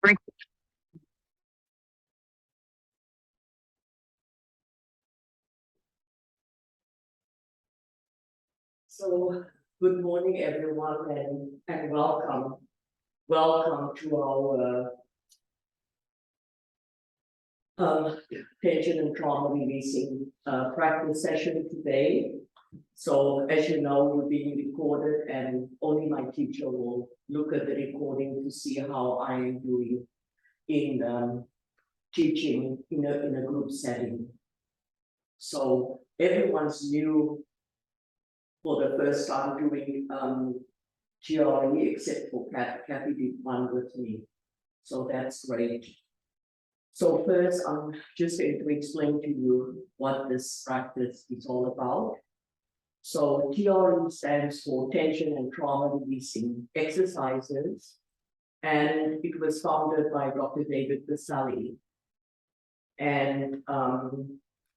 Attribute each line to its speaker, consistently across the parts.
Speaker 1: So, good morning, everyone, and welcome. Welcome to our tension and trauma releasing practice session today. So, as you know, we're being recorded, and only my teacher will look at the recording to see how I am doing in teaching in a group setting. So, everyone's new for the first time doing GRE, except for Cathy. Cathy did one with me, so that's great. So first, I'm just going to explain to you what this practice is all about. So GRE stands for Tension and Trauma Releasing Exercises, and it was founded by Dr. David Vassalli. And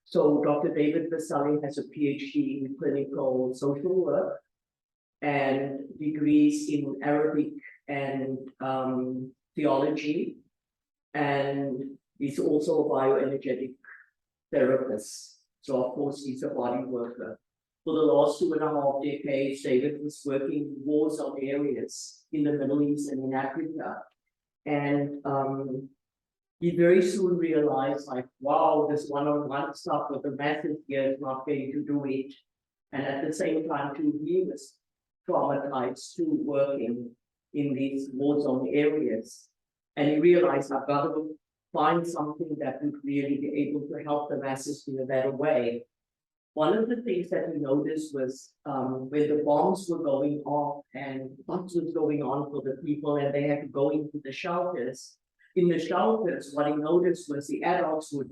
Speaker 1: so Dr. David Vassalli has a PhD in clinical social work and degrees in Arabic and theology, and he's also a bioenergetic therapist. So of course he's a body worker. For the last 2.5 decades, David was working in war zone areas in the Middle East and in Africa. And he very soon realized, like, wow, this one-on-one stuff with the masses here is not going to do it. And at the same time, too, he was traumatized to working in these war zone areas. And he realized, I've got to find something that would really be able to help the masses in a better way. One of the things that we noticed was when the bombs were going off and what was going on for the people, and they had to go into the shelters. In the shelters, what he noticed was the adults would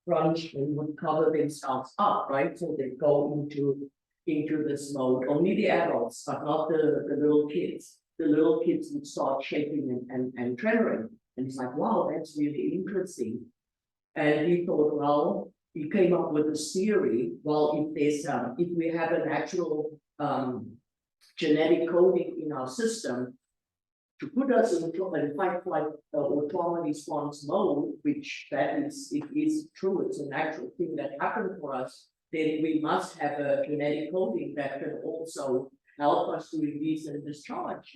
Speaker 1: crunch and would cover themselves up, right? So they'd go into this mode. Only the adults, but not the little kids. The little kids would start shaking and tremoring. And he's like, wow, that's really interesting. And he thought, well, he came up with this theory. Well, if we have a natural genetic coding in our system to put us in fight, flight, or trauma response mode, which it is true, it's a natural thing that happened for us, then we must have a genetic coding that can also help us to release and discharge,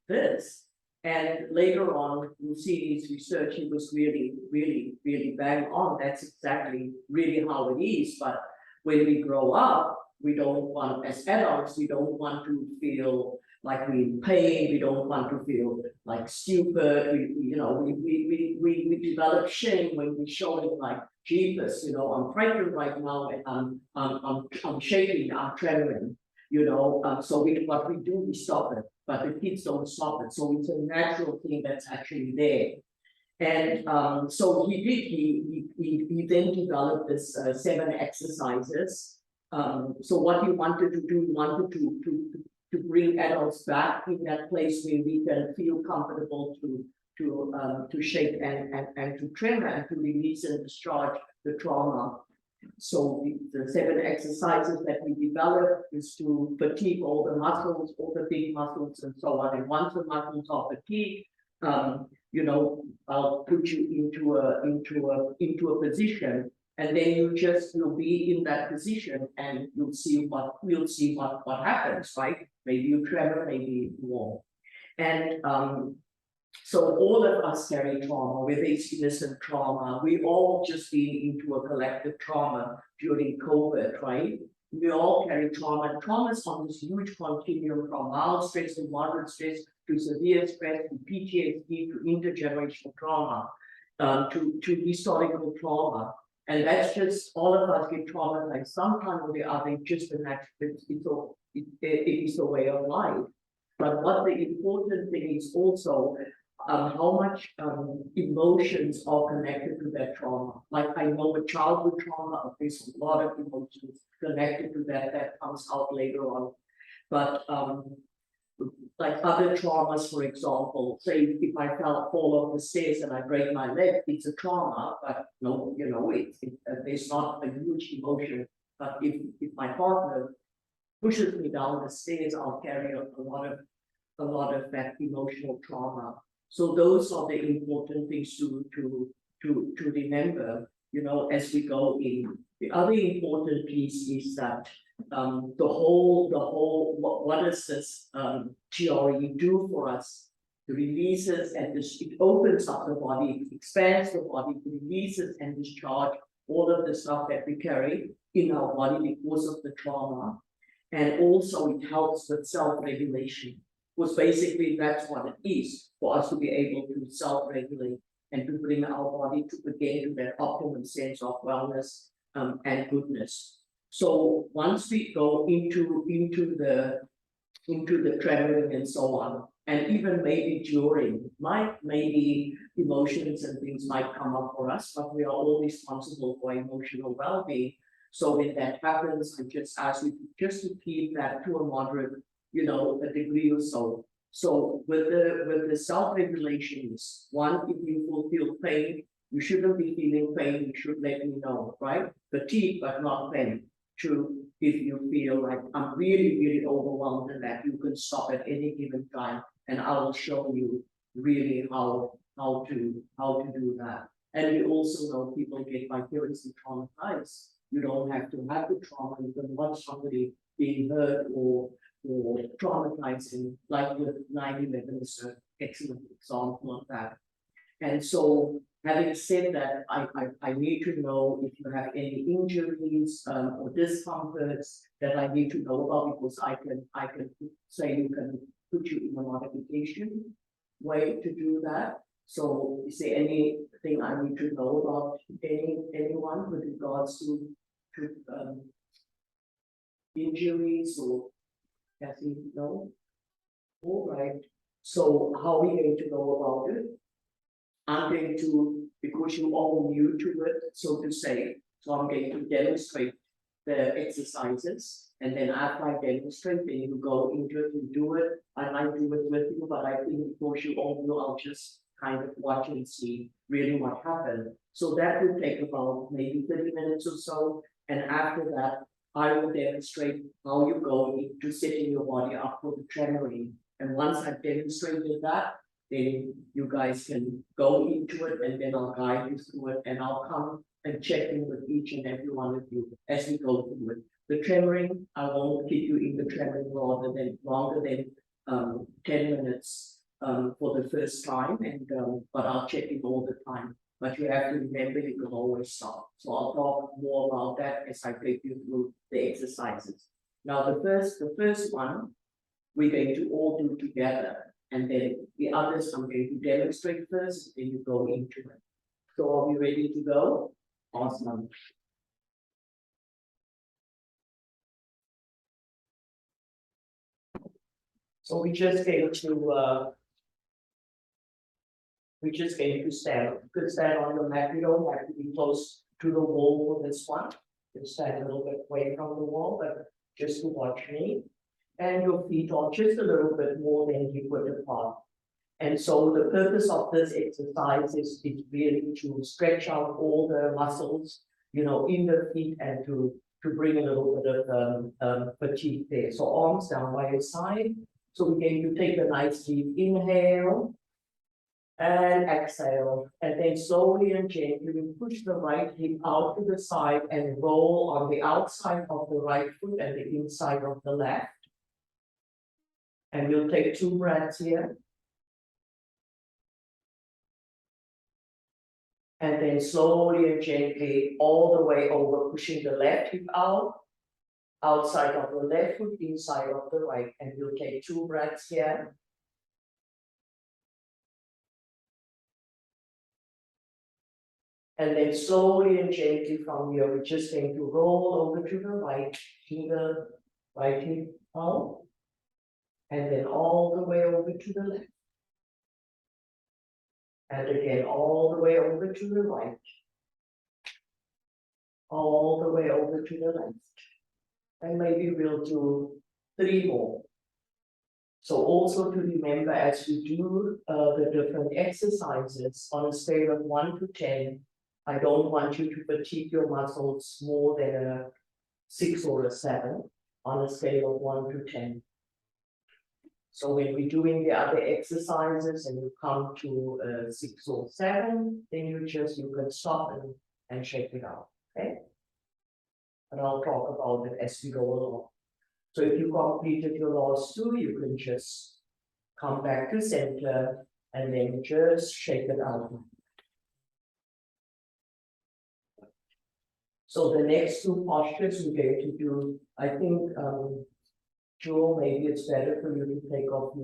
Speaker 1: this. And later on, you'll see his research, he was really, really, really bang on. That's exactly really how it is. But when we grow up, we don't want, as adults, we don't want to feel like we're in pain. We don't want to feel like stupid. We develop shame when we show it, like, jeepers, I'm pregnant right now and I'm shaking, I'm trembling, so what we do, we stop it, but the kids don't stop it. So it's a natural thing that's actually there. And so he then developed this 7 exercises. So what he wanted to do, he wanted to bring adults back in that place where we can feel comfortable to shake and to tremor and to release and discharge the trauma. So the 7 exercises that we develop is to fatigue all the muscles, all the big muscles, and so on. And once the muscles are fatigued, I'll put you into a position, and then you'll be in that position, and we'll see what happens, right? Maybe you tremor, maybe you won't. And so all of us carry trauma, whether it's innocent trauma. We all just been into a collective trauma during COVID, right? We all carry trauma, and trauma is on this huge continuum from mild stress to moderate stress to severe stress to PTSD to intergenerational trauma, to historical trauma. And that's just, all of us get traumatized sometime or the other, just an accident. It is a way of life. But what the important thing is also how much emotions are connected to that trauma. Like, I know with childhood trauma, there's a lot of emotions connected to that comes out later on. But like other traumas, for example, say if I fall off the stairs and I break my leg, it's a trauma, but no, there's not a huge emotion. But if my partner pushes me down the stairs, I'll carry a lot of that emotional trauma. So those are the important things to remember, you know, as we go in. The other important piece is that what does this GRE do for us? It releases and it opens up the body, it expands the body, it releases and discharges all of the stuff that we carry in our body because of the trauma. And also it helps with self-regulation, because basically that's what it is, for us to be able to self-regulate and to bring our body to again to that optimum sense of wellness and goodness. So once we go into the traveling and so on, and even maybe during, maybe emotions and things might come up for us, but we are all responsible for emotional well-being. So when that happens, I just ask you just to keep that to a moderate, you know, a degree or so. So with the self-regulations, one, if you will feel pain, you shouldn't be feeling pain, you should let me know, right? Fatigue, but not pain. True, if you feel like I'm really, really overwhelmed and that you can stop at any given time, and I will show you really how to do that. And we also know people get vicariously traumatized. You don't have to have the trauma, you can watch somebody being hurt or traumatizing, like with 9/11 is an excellent example of that. And so, having said that, I need to know if you have any injuries or discomforts that I need to know about, because I can say you can put you in a modification way to do that. So is there anything I need to know about anyone with regards to injuries or Cathy? No? All right. So how are we going to know about it? I'm going to, because you're all new to it, so to say, so I'm going to demonstrate the exercises, and then after I demonstrate, then you go into it and do it. I might do it with you, but I think because you all know, I'll just kind of watch and see really what happened. So that will take about maybe 30 minutes or so, and after that, I will demonstrate how you go into setting your body up for the tremoring. And once I've demonstrated that, then you guys can go into it, and then I'll guide you through it, and I'll come and check in with each and every one of you as we go through it. The tremoring, I won't keep you in the tremoring longer than 10 minutes for the first time, and but I'll check in all the time. But you have to remember, you can always stop. So I'll talk more about that as I take you through the exercises. Now the first one we're going to all do together, and then the others I'm going to demonstrate first, then you go into it. So are we ready to go? Awesome. So we're just going to stand. You could stand on your mat. You don't have to be close to the wall for this one. You stand a little bit away from the wall, but just to watch me. And your feet are just a little bit more than you would apart. And so the purpose of this exercise is really to stretch out all the muscles, you know, in the feet, and to bring a little bit of fatigue there. So arms down by your side. So we're going to take a nice deep inhale and exhale, and then slowly and gently we push the right hip out to the side and roll on the outside of the right foot and the inside of the left. And we'll take 2 breaths here. And then slowly and gently all the way over, pushing the left hip out, outside of the left foot, inside of the right. And we'll take 2 breaths here. And then slowly and gently from here, we're just going to roll over to the right hip out, and then all the way over to the left. And again, all the way over to the right. All the way over to the left. And maybe we'll do 3 more. So also to remember, as we do the different exercises on a scale of 1 to 10, I don't want you to fatigue your muscles more than a 6 or a 7 on a scale of 1 to 10. So when we're doing the other exercises and you come to 6 or 7, then you can stop and shake it out, okay? And I'll talk about it as we go along. So if you completed your last 2, you can just come back to center and then just shake it out. So the next 2 postures we're going to do, I think, Joel, maybe it's better for you to take off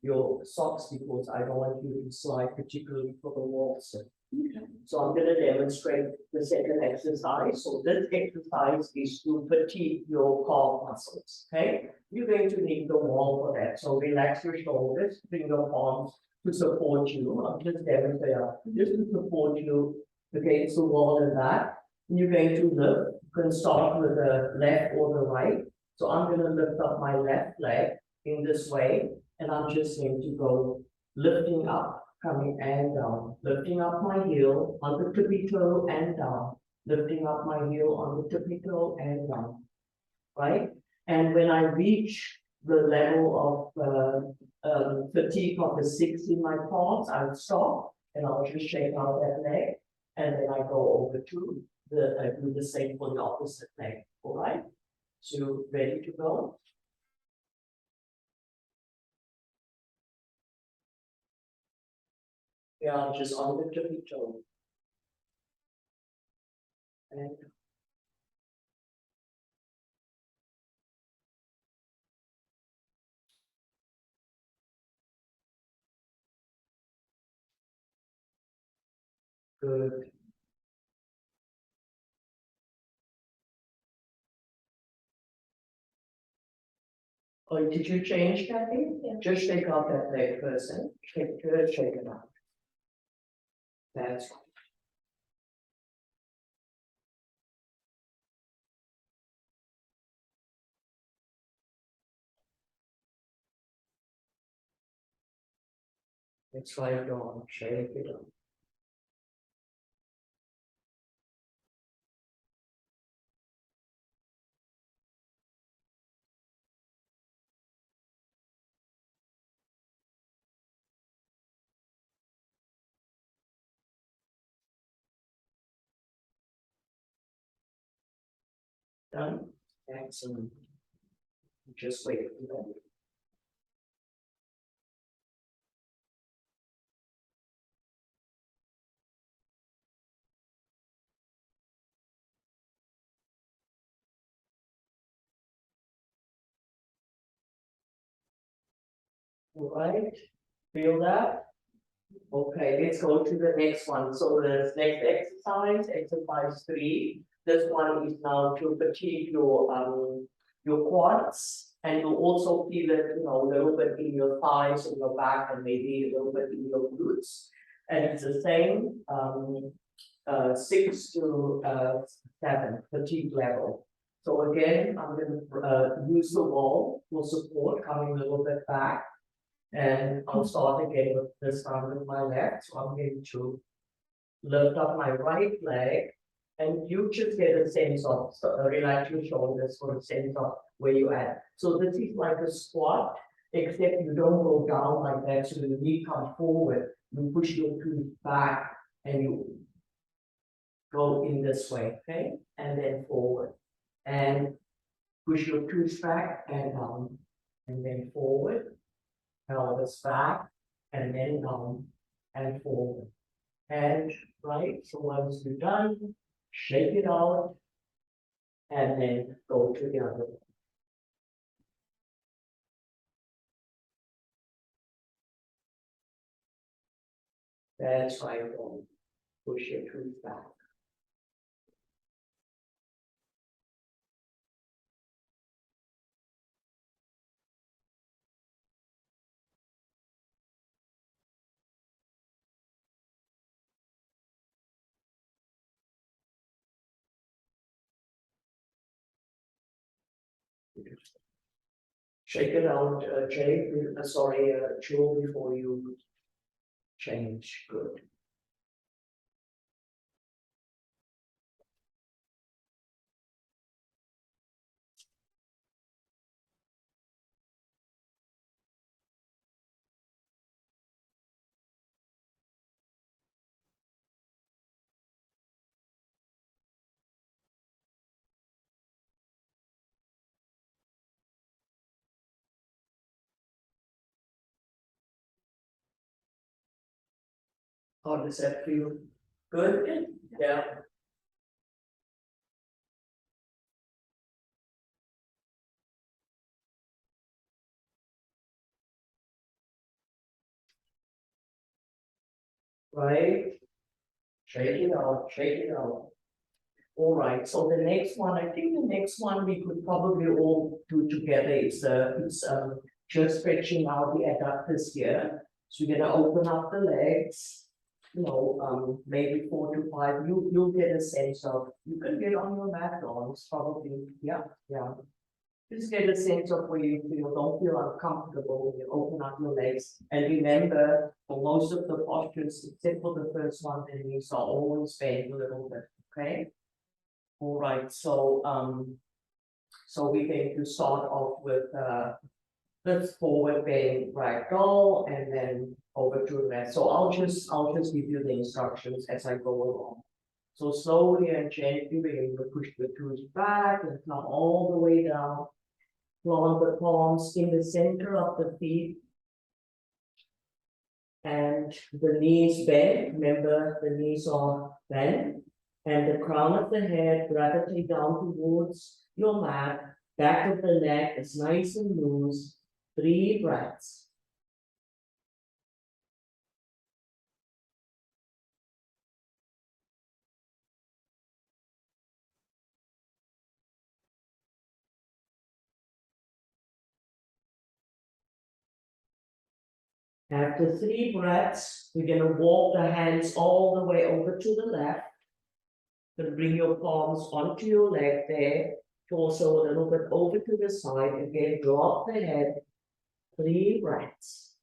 Speaker 1: your socks because I don't want you to slide, particularly for the waltz. Okay. So I'm going to demonstrate the second exercise. So this exercise is to fatigue your calf muscles. Okay, you're going to need the wall for that. So relax your shoulders, bring your arms to support you. I'll just demonstrate just to support you against the wall and that. You're going to lift. You can start with the left or the right. So I'm going to lift up my left leg in this way, and I'm just going to go lifting up, coming and down, lifting up my heel on the tippy toe and down, lifting up my heel on the tippy toe and down, right? And when I reach the level of fatigue of the 6 in my palms, I'll stop and I'll just shake out that leg, and then I go over to do the same for the opposite leg, all right? So ready to go? Yeah, just on the tippy toe. And good. Oh, did you change, Cathy? Yeah. Just shake out that leg first and shake it out. That's right. It's right on, shake it out. Done? Excellent. Just wait for that. All right, feel that? Okay, let's go to the next one. So the next exercise, exercise 3. This one is now to fatigue your quads, and you'll also feel it, a little bit in your thighs and your back, and maybe a little bit in your glutes. And it's the same 6 to 7 fatigue level. So again, I'm going to use the wall for support, coming a little bit back. And I'll start again with this time with my left. So I'm going to lift up my right leg, and you just get a sense of relax your shoulders for a sense of where you're at. So this is like a squat, except you don't go down like that. So the knee comes forward, you push your toes back, and you go in this way, okay? And then forward. And push your toes back and down, and then forward. Pelvis back, and then down and forward. And right, so once you're done, shake it out, and then go to the other one. That's right, push your toes back. Shake it out, Jay, sorry, Joe, before you change. Good. How does that feel? Good? Yeah. Right? Shake it out, shake it out. All right, so the next one, I think the next one we could probably all do together is just stretching out the adductors here. So you're gonna open up the legs, maybe 4 to 5. You'll get a sense of, you can get on your mat downs, probably, yeah. Just get a sense of where you feel, don't feel uncomfortable when you open up your legs. And remember, for most of the postures, except for the first one, the knees are always bent a little bit, okay? All right, so we're going to start off with this forward bend ragdoll and then over to the left. So I'll just give you the instructions as I go along. So slowly and gently we're going to push the toes back and come all the way down. Plant the palms in the center of the feet and the knees bend. Remember, the knees are bent. And the crown of the head gravitate down towards your mat. Back of the neck is nice and loose. 3 breaths. After 3 breaths, we're going to walk the hands all the way over to the left. Going to bring your palms onto your leg there. Torso a little bit over to the side. Again, drop the head. 3 breaths.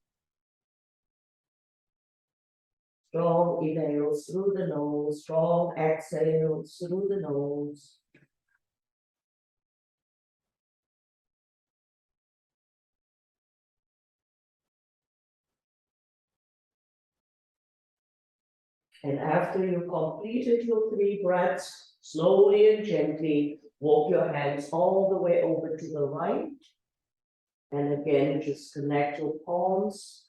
Speaker 1: Strong inhales through the nose. Strong exhales through the nose. And after you completed your 3 breaths, slowly and gently walk your hands all the way over to the right. And again, just connect your palms.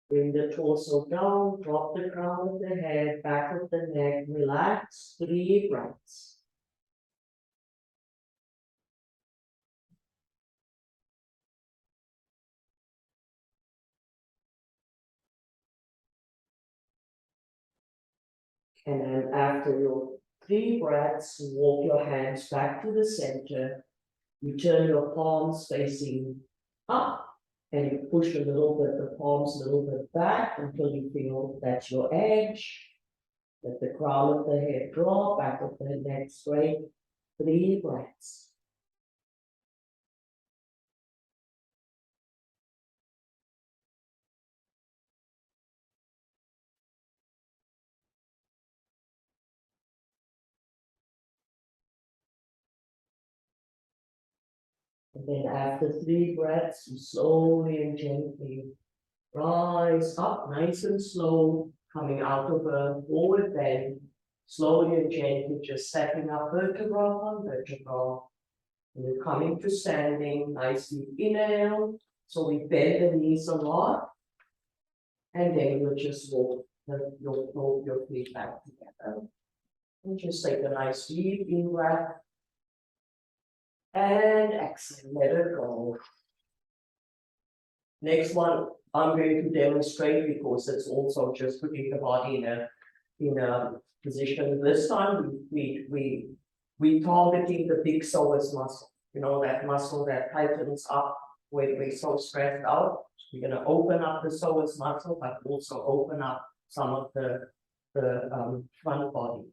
Speaker 1: Bring the torso down, drop the crown of the head, back of the neck, relax, 3 breaths. And then after your 3 breaths, walk your hands back to the center. You turn your palms facing up and you push a little bit, the palms a little bit back until you feel that's your edge. Let the crown of the head drop, back of the neck straight. 3 breaths. And then after 3 breaths, you slowly and gently rise up, nice and slow, coming out of a forward bend, slowly and gently, just stepping up vertebra on vertebra. And you're coming to standing, nicely inhale. So we bend the knees a lot. And then you'll just walk your feet back together. And just take a nice deep in breath. And exhale, let it go. Next one, I'm going to demonstrate because it's also just putting the body in a position. This time we targeting the big psoas muscle. You know, that muscle that tightens up when we're so stressed out. We're going to open up the psoas muscle, but also open up some of the front body.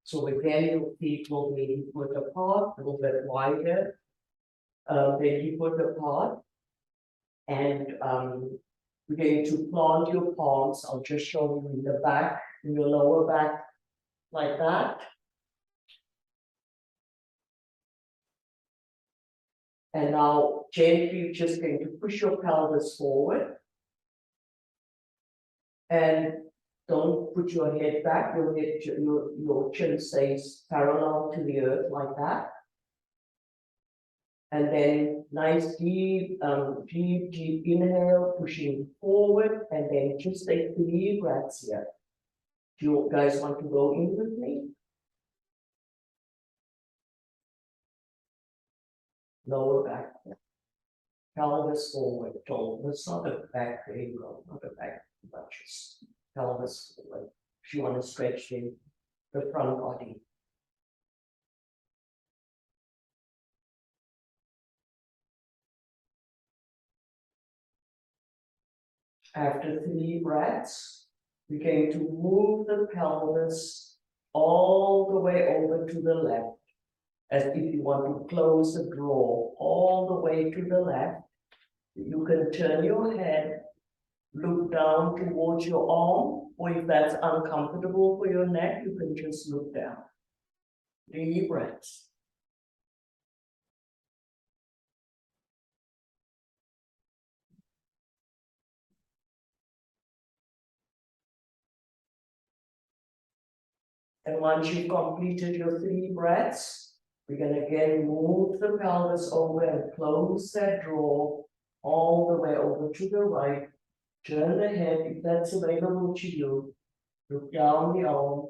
Speaker 1: So again, your feet will be put apart, a little bit wider, then you put apart. And we're going to plant your palms. I'll just show you in the back, in your lower back, like that. And now gently, you're just going to push your pelvis forward. And don't put your head back, your chin stays parallel to the earth like that. And then nice deep inhale, pushing forward, and then just take 3 breaths here. Do you guys want to go in with me? Lower back. Pelvis forward, pelvis, not the back, there you go, not the back bunches. Pelvis forward. If you want to stretch the front body. After 3 breaths, we're going to move the pelvis all the way over to the left, as if you want to close the drawer all the way to the left. You can turn your head, look down towards your arm, or if that's uncomfortable for your neck, you can just look down. 3 breaths. And once you've completed your 3 breaths, we can again move the pelvis over and close that drawer all the way over to the right. Turn the head if that's available to you. Look down the arm,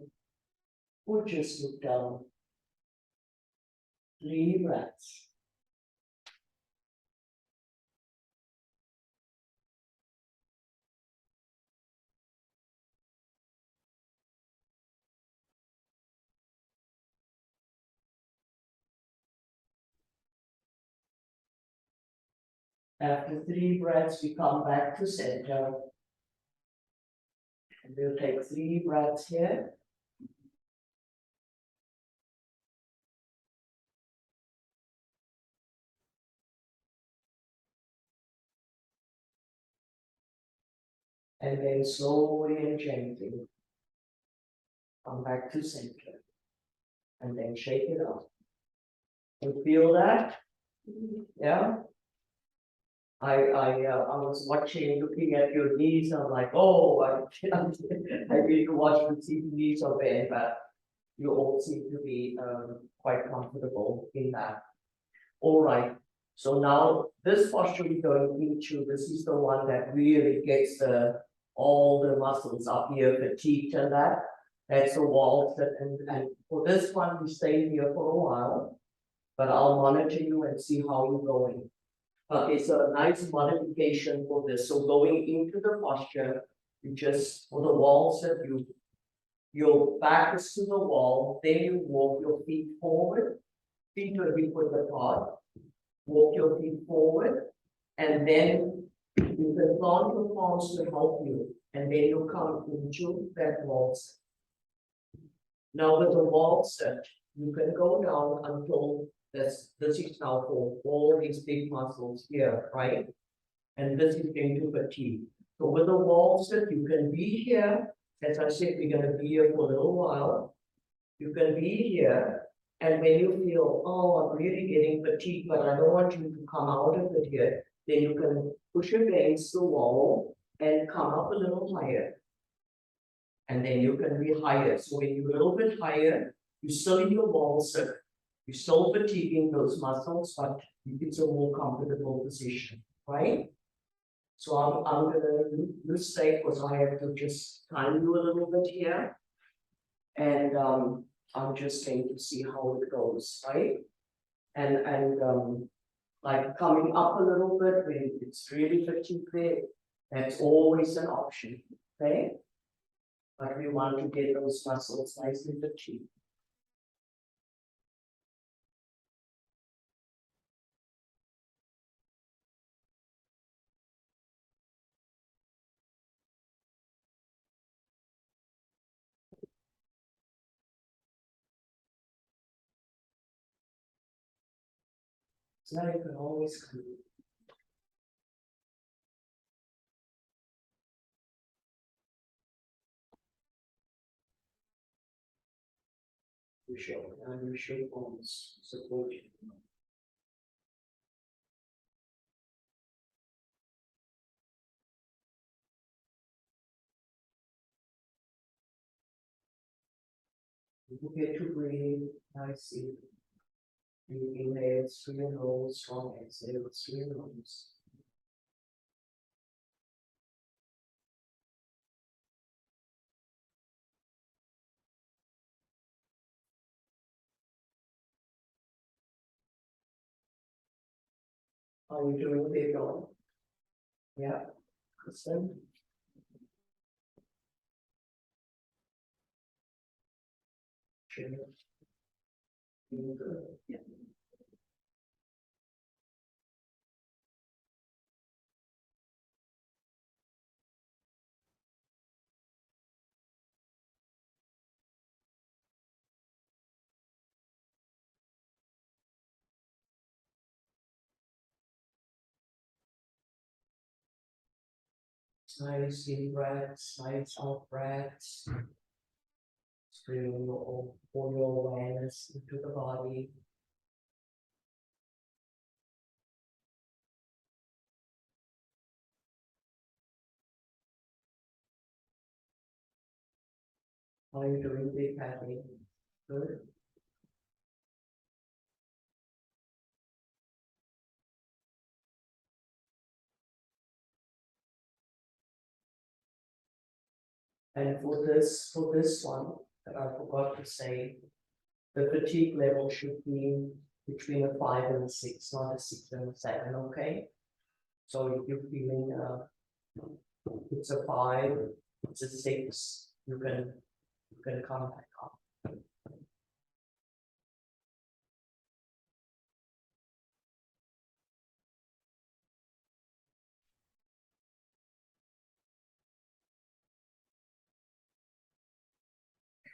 Speaker 1: or just look down. 3 breaths. After 3 breaths, we come back to center. And we'll take 3 breaths here. And then slowly and gently come back to center. And then shake it off. You feel that? Yeah? I was watching, looking at your knees. I'm like, oh, I need to watch to see the knees are bad, but you all seem to be quite comfortable in that. All right. So now this posture we're going into, this is the one that really gets all the muscles up here, fatigued and that. That's the wall set, and for this one, we stay here for a while, but I'll monitor you and see how you're going. But it's a nice modification for this. So going into the posture, you just, for the wall set, your back is to the wall, then you walk your feet forward, feet are hip width apart, walk your feet forward, and then you can plant your palms to help you, and then you come into that wall set. Now with the wall set, you can go down until this is now for all these big muscles here, right? And this is going to fatigue. So with the wall set, you can be here. As I said, we're going to be here for a little while. You can be here, and when you feel, oh, I'm really getting fatigued, but I don't want you to come out of it here, then you can push against the wall and come up a little higher. And then you can be higher. So when you're a little bit higher, you're still in your wall set. You're still fatiguing those muscles, but it's a more comfortable position, right? So I'm gonna use safe because I have to just time you a little bit here. And I'm just going to see how it goes, right? And like coming up a little bit when it's really fatigued there, that's always an option, okay? But we want to get those muscles nicely fatigued. So now you can always come. Use your bones support you. You get to breathe nicely. You inhale through your nose, strong exhale through your nose. How are you doing, big dog? Yeah, Kristen. Sure. Doing good. Yeah. Nice in breaths, nice out breaths. Bring all your awareness into the body. How are you doing, big Cathy? Good. And for this one, that I forgot to say, the fatigue level should be between a 5 and a 6, not a 6 and a 7, okay? So if you're feeling it's a 5, it's a 6, you can come back up.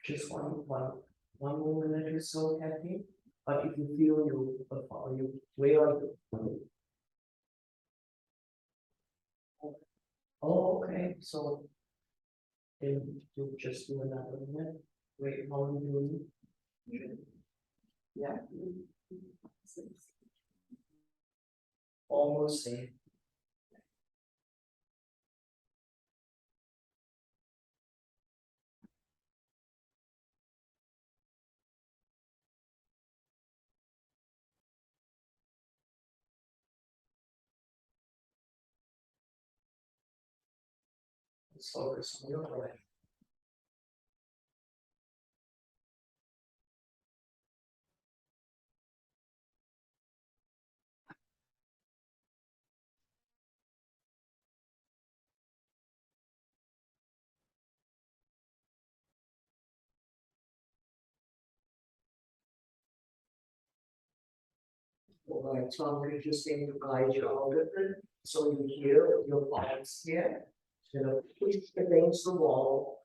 Speaker 1: Just one more minute or so, Cathy. But if you feel you where are you? Oh, okay. So then you just do another minute. Wait, how are you doing? Yeah. Almost there. Let's focus on your breath. All right, so I'm going to just going to guide you out of it. So you hear your palms here. You're going to push against the wall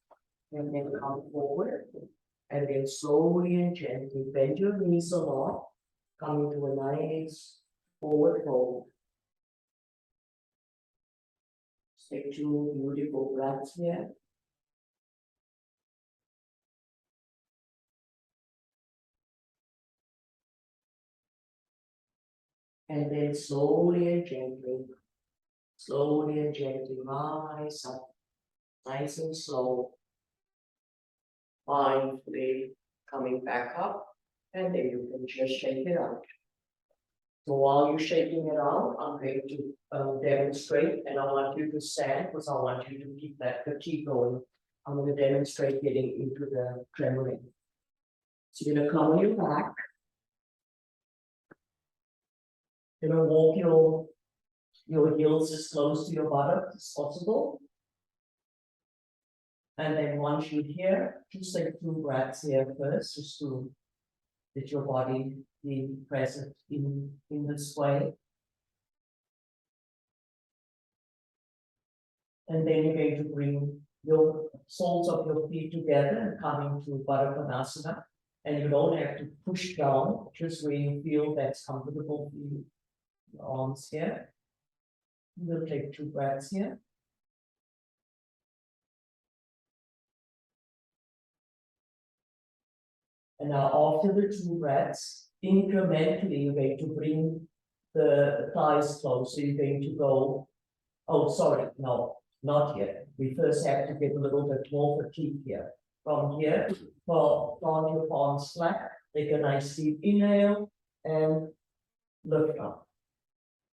Speaker 1: and then come forward. And then slowly and gently bend your knees a lot, coming to a nice forward fold. Take 2 beautiful breaths here. And then slowly and gently rise up, nice and slow. Mindfully coming back up, and then you can just shake it out. So while you're shaking it out, I'm going to demonstrate, and I want you to stand because I want you to keep that fatigue going. I'm going to demonstrate getting into the tremoring. So you're going to come on your back. You're going to walk your heels as close to your buttocks as possible. And then once you're here, just take 2 breaths here first, just to let your body be present in this way. And then you're going to bring your soles of your feet together and come into Baddha Konasana. And you don't have to push down, just where you feel that's comfortable for you. Your arms here. We'll take 2 breaths here. And now after the 2 breaths, incrementally, you're going to bring the thighs close. So you're going to go, oh, sorry, no, not yet. We first have to get a little bit more fatigue here. From here, plant your palms flat, take a nice deep inhale, and lift up.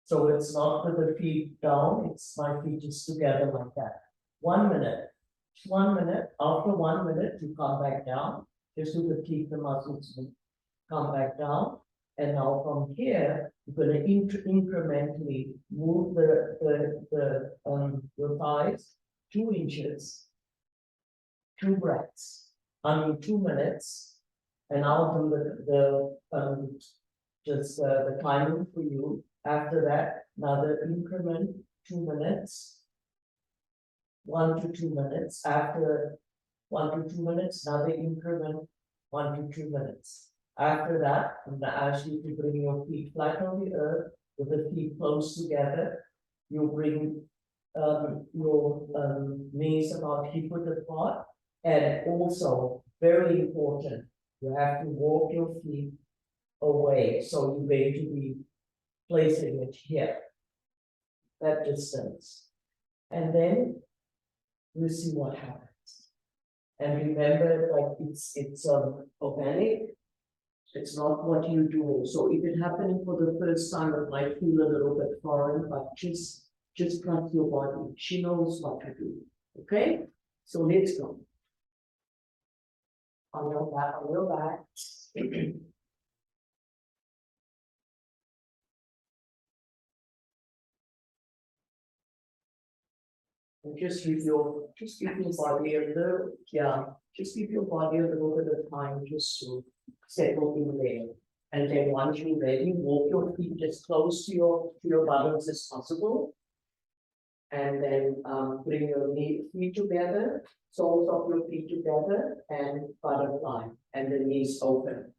Speaker 1: So it's not with the feet down, it's my feet just together like that. 1 minute. 1 minute. After 1 minute, you come back down, just to keep the muscles come back down. And now from here, you're going to incrementally move your thighs 2 inches, 2 breaths, 2 minutes, and I'll do the timing for you. After that, another increment, 2 minutes, 1 to 2 minutes. After 1 to 2 minutes, another increment, 1 to 2 minutes. After that, I'm going to ask you to bring your feet flat on the earth with the feet close together. You bring your knees about hip-width apart, and also very important, you have to walk your feet away. So you're going to be placing it here, that distance, and then we'll see what happens. And remember, like it's organic. It's not what you do. So if it happening for the first time, it might feel a little bit foreign, but just trust your body. She knows what to do. Okay? So let's go. On your back. And just give your body a little, just give your body a little bit of time just to settle in there. And then once you're ready, walk your feet as close to your buttocks as possible. And then bring your feet together, soles of your feet together, and butterfly, and the knees open.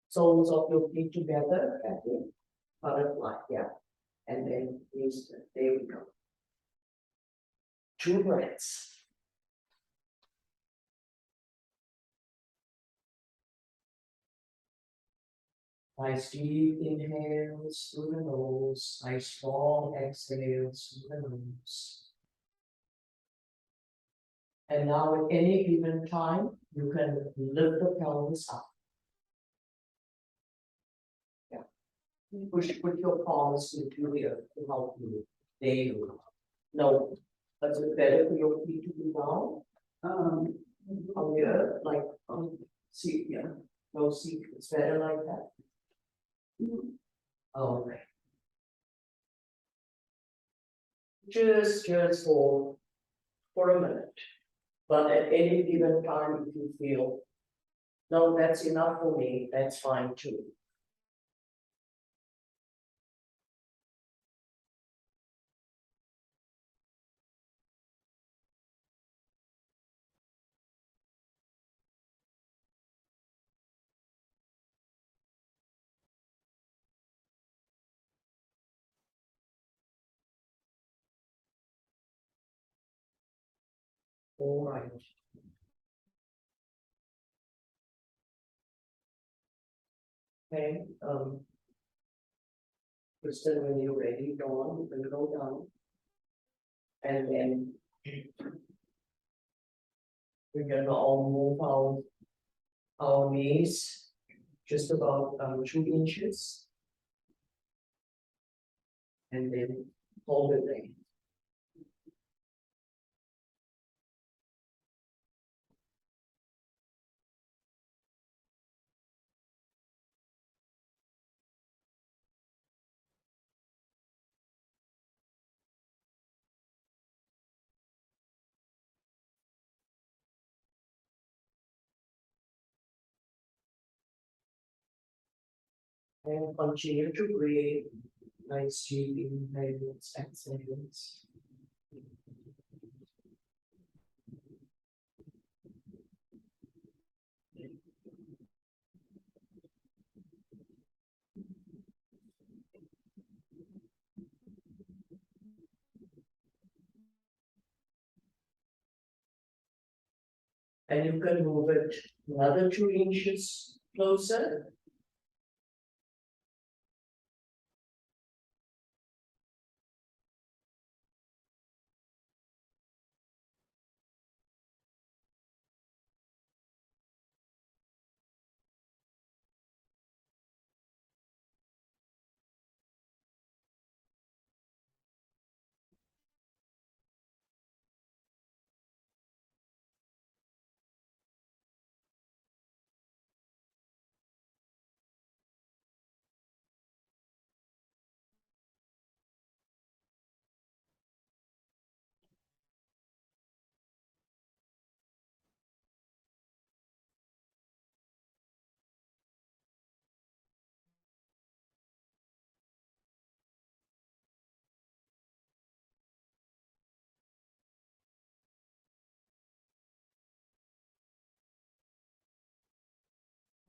Speaker 1: Soles of your feet together, Cathy, butterfly, and then knees, there we go. 2 breaths. Nice deep inhales through the nose, nice long exhales through the nose. And now at any given time, you can lift the pelvis up. Put your palms into the earth to help you. There you go. No, that's better for your feet to be down. On the earth, like see, no, see, it's better like that. All right. Just for a minute. But at any given time, if you feel, no, that's enough for me, that's fine too. All right. Okay, Kristen, when you're ready, go on, you can go down. And then we're gonna all move our knees just about 2 inches. And then hold it there. And continue to breathe. Nice deep inhales, exhales. And you can move it another 2 inches closer.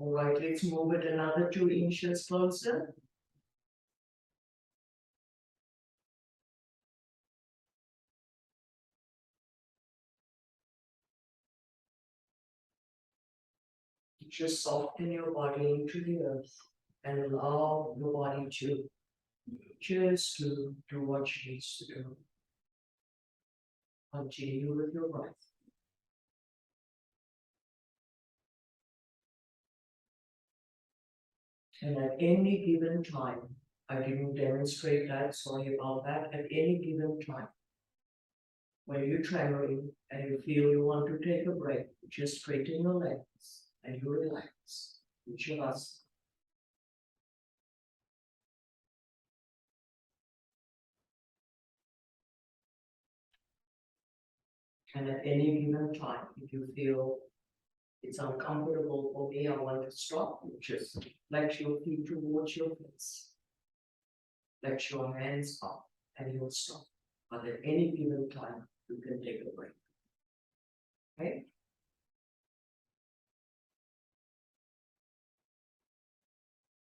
Speaker 1: All right, let's move it another 2 inches closer. Just soften your body into the earth and allow your body to just to do what she needs to do. Continue with your breath. And at any given time, I didn't demonstrate that, sorry about that, at any given time, when you're traveling and you feel you want to take a break, just straighten your legs and you relax. Shavasana. And at any given time, if you feel it's uncomfortable for me, I want to stop, you just flex your feet towards your face. Flex your hands up and you'll stop. But at any given time, you can take a break. Okay?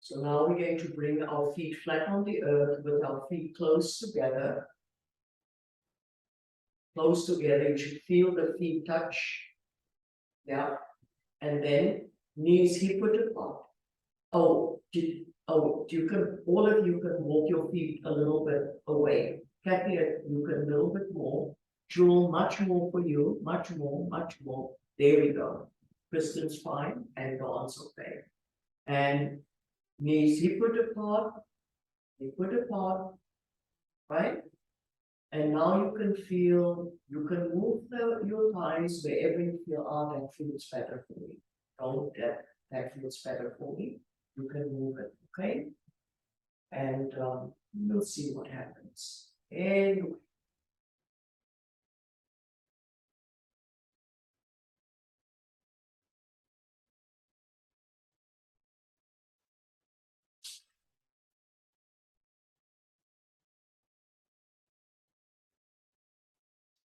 Speaker 1: So now we're going to bring our feet flat on the earth with our feet close together. Close together, you should feel the feet touch. Yeah. And then knees hip width apart. Oh, you can, all of you can walk your feet a little bit away. Cathy, you can a little bit more. Jewel, much more for you, much more, much more. There we go. Kristen's fine and Dawn's okay. And knees hip width apart, right? And now you can feel, you can move your thighs wherever you feel, that feels better for me. Don't that feels better for me. You can move it, okay? And we'll see what happens. Anyway.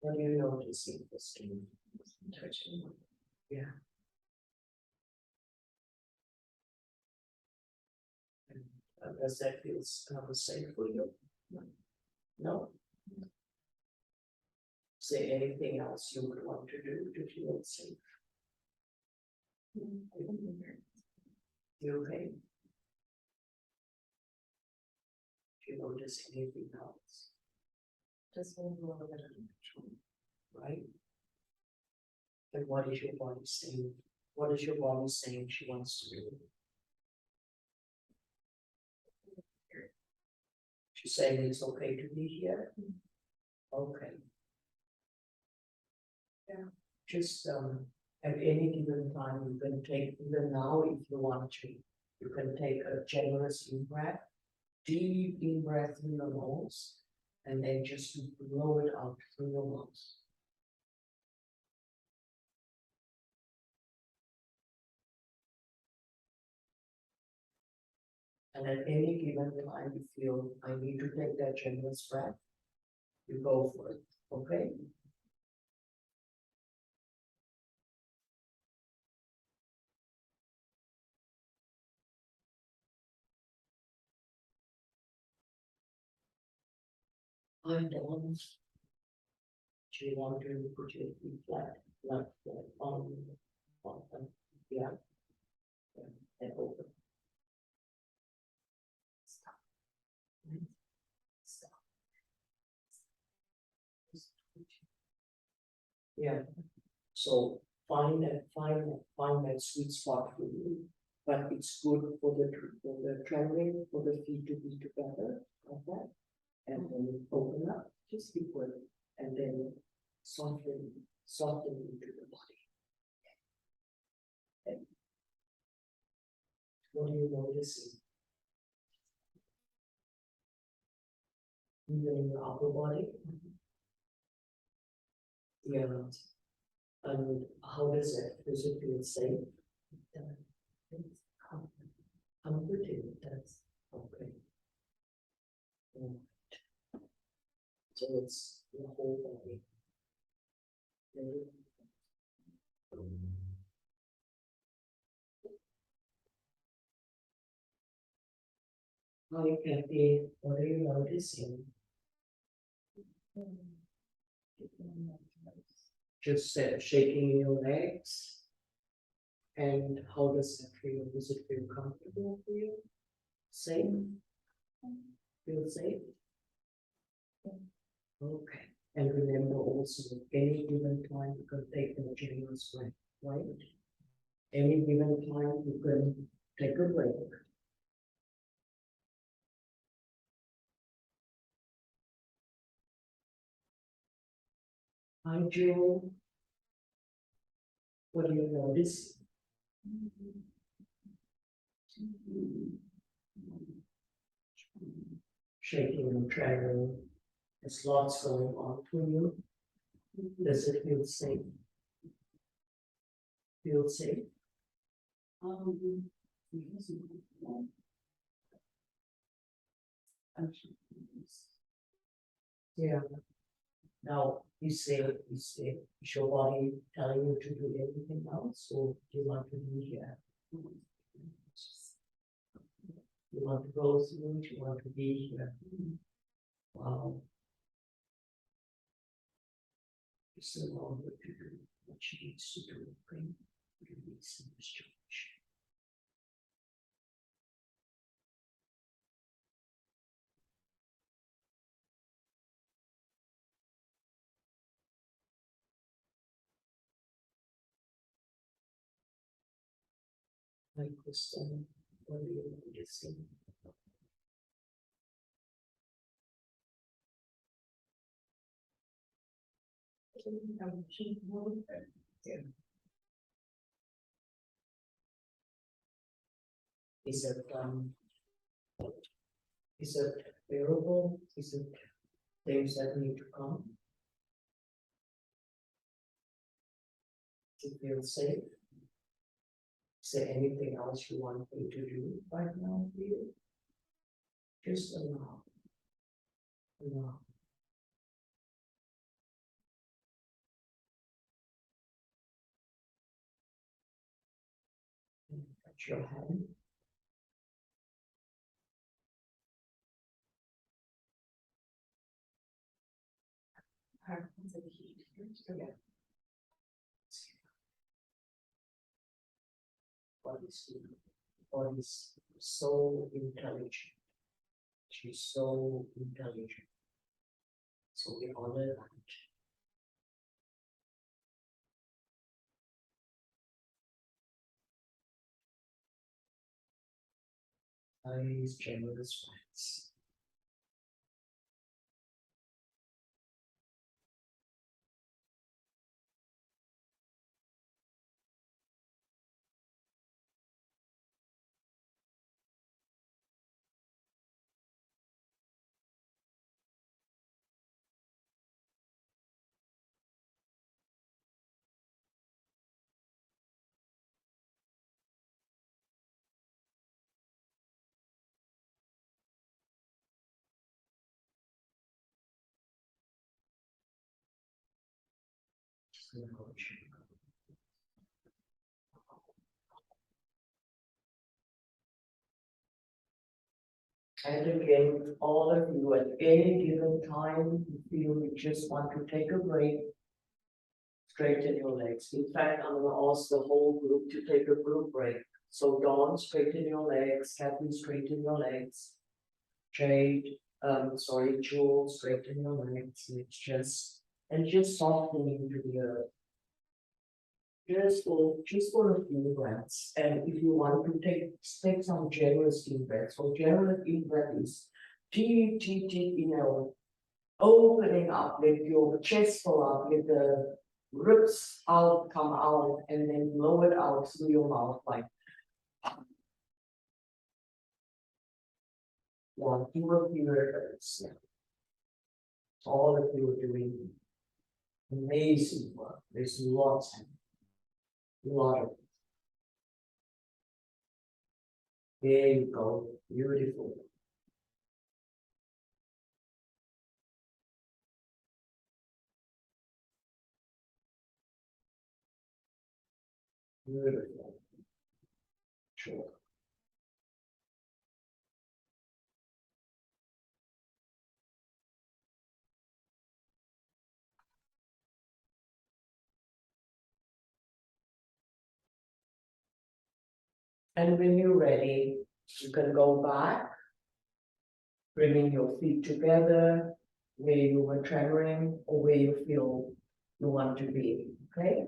Speaker 1: What are you noticing this thing? Touching? Yeah. And does that feel safe for you? No? Is there anything else you would want to do to feel safe? You okay? Do you notice anything else? Just a little bit of control, right? And what is your body saying? What is your body saying she wants to do? She's saying it's okay to be here. Okay. Yeah. Just at any given time, you can take, even now if you want to, you can take a generous in-breath, deep in-breath through your nose, and then just blow it out through your mouth. And at any given time you feel I need to take that generous breath, you go for it, okay? I'm done. Do you want to put your feet flat, like on them? Yeah. And open. Stop. Stop. Yeah. So find that sweet spot for you. But it's good for the traveling, for the feet to be together, like that. And then open up, just keep working. And then soften into the body. And what are you noticing? Even in your upper body? Yeah. And how does it? Does it feel safe? Comforting, that's okay. So it's the whole body. Hi, Cathy. What are you noticing? Just shaking your legs. And how does that feel? Does it feel comfortable for you? Safe? Feel safe? Okay. And remember also, any given time you can take a generous break, right? Any given time you can take a break. Hi, Jill. What do you notice? Shaking and trembling. There's lots going on for you. Does it feel safe? Feel safe? Yes. Yeah. Now, you say, is your body telling you to do anything else, or do you want to be here? You want to go through it, you want to be here. Wow. Just allow her to do what she needs to do, okay? Release and discharge. Hi, Kristen. What are you noticing? Yeah. Is it bearable? Is it things that need to come to feel safe? Is there anything else you want me to do right now for you? Just allow. Allow. Touch your hand. Yeah. Body's so intelligent. She's so intelligent. So we honor that. Nice, generous friends. And again, all of you at any given time, you feel you just want to take a break, straighten your legs. In fact, I'm gonna ask the whole group to take a group break. So Dawn, straighten your legs, Cathy, straighten your legs. Jade, Jewel, straighten your legs. It's just softening to the earth. Just for a few breaths. And if you want to take some generous deep breaths. So generous deep breath is deep, deep, deep, opening up, let your chest fill up, let the ribs out, come out, and then blow it out through your mouth like one. You will feel it. All of you are doing amazing work. There's lots and lot of. There you go. Beautiful. Beautiful. Sure. And when you're ready, you can go back, bringing your feet together, where you were tremoring or where you feel you want to be, okay?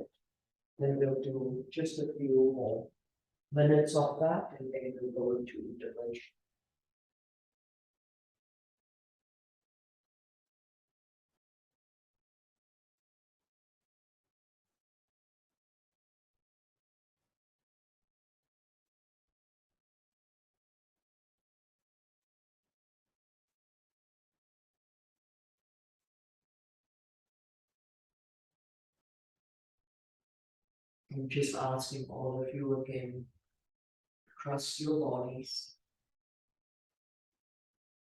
Speaker 1: Then we'll do just a few more minutes of that and then we'll go into integration. I'm just asking all of you again, trust your bodies.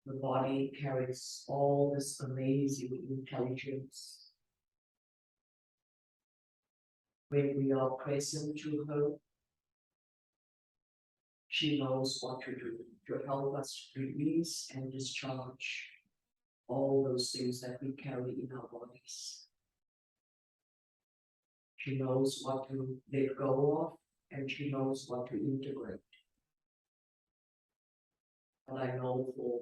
Speaker 1: The body carries all this amazing intelligence. When we are present to her, she knows what to do to help us release and discharge all those things that we carry in our bodies. She knows what to let go of and she knows what to integrate. But I know for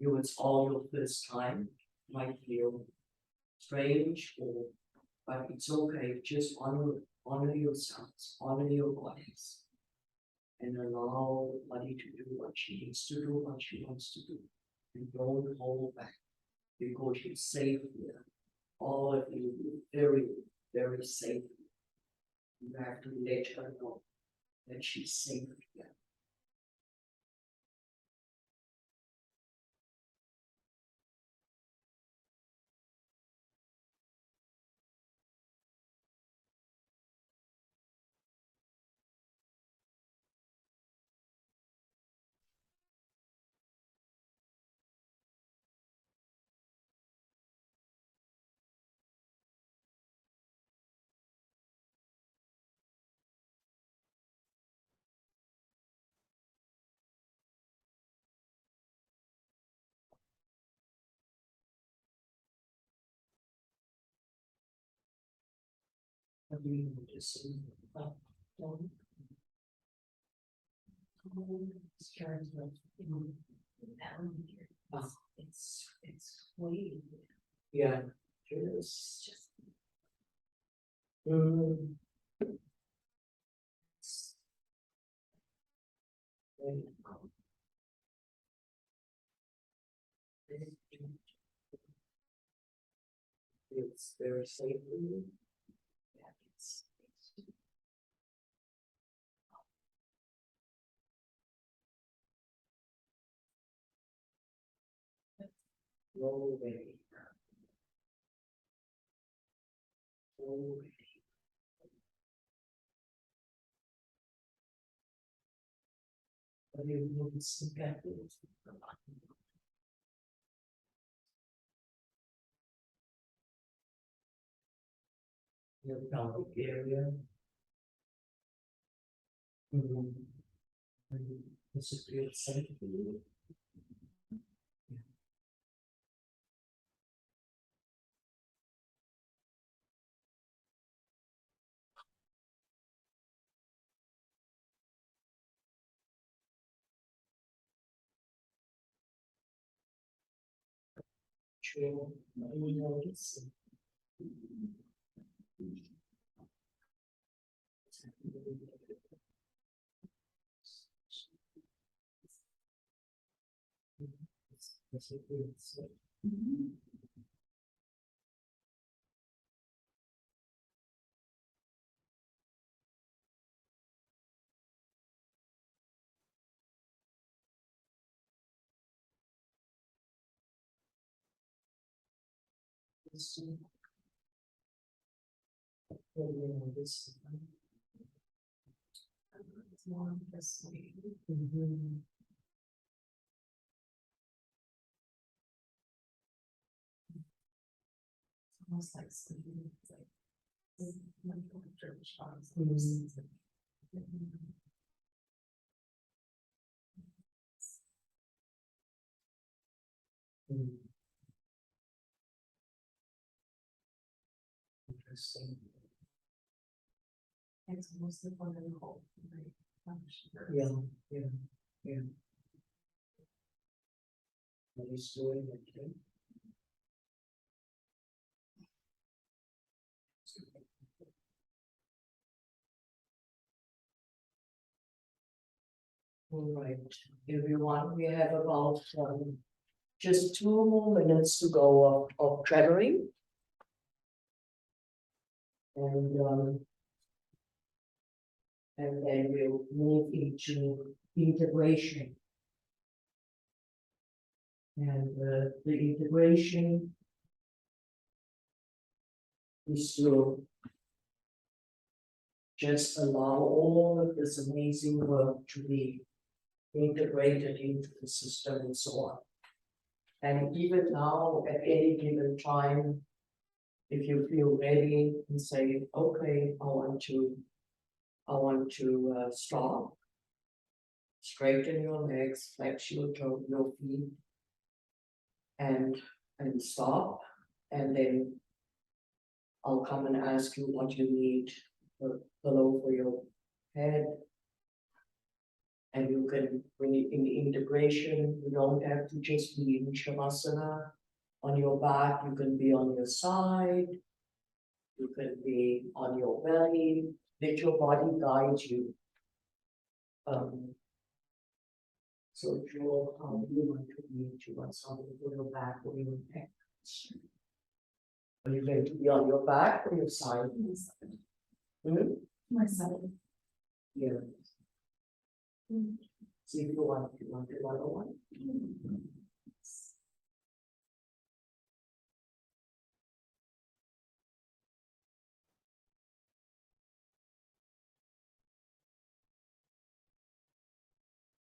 Speaker 1: you, it's all your first time, might feel strange or, but it's okay. Just honor yourselves, honor your bodies, and allow the body to do what she needs to do, what she wants to do, and don't hold back because you're safe here. All of you are very, very safe. You have to let her know that she's safe here. What do you notice? It's way. Yeah, just. Mm. It's very safe for you. Yeah, it's roll away. Roll away. But you will see that your pelvic area. This is feel safe for you. True. You notice. This is feel safe. This is this. It's more this way. Almost like sleeping. It's like Interesting. It's mostly for the whole, right? Yeah, yeah, yeah. What he's doing, okay. All right, everyone, we have about just 2 more minutes to go of traveling. And then we'll move into integration. And the integration is to just allow all of this amazing work to be integrated into the system and so on. And even now, at any given time, if you feel ready and say, okay, I want to stop, straighten your legs, flex your feet, and stop, and then I'll come and ask you what you need, a pillow for your head. And you can, when you in integration, you don't have to just be in Shavasana on your back, you can be on your side, you can be on your belly, let your body guide you. So Joel, how do you want to be? Do you want something for your back or your neck? Are you going to be on your back or your side?
Speaker 2: My side.
Speaker 1: Yeah. See if you want another one.